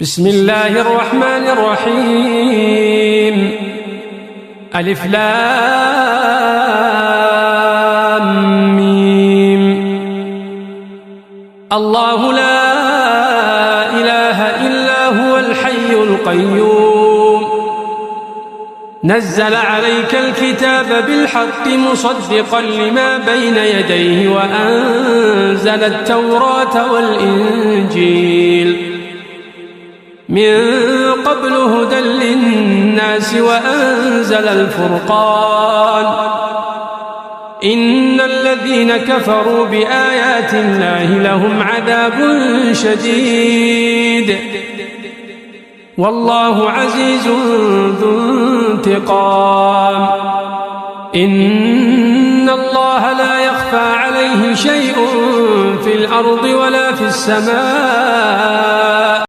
بسم الله الرحمن الرحيم. ألف لام ميم. الله لا إله إلا هو الحي القيوم نزل عليك الكتاب بالحق مصدقا لما بين يديه وأنزل التوراة والإنجيل من قبل هدى للناس وأنزل الفرقان إن الذين كفروا بآيات الله لهم عذاب شديد والله عزيز ذو انتقام. إن الله لا يخفى عليه شيء في الأرض ولا في السماء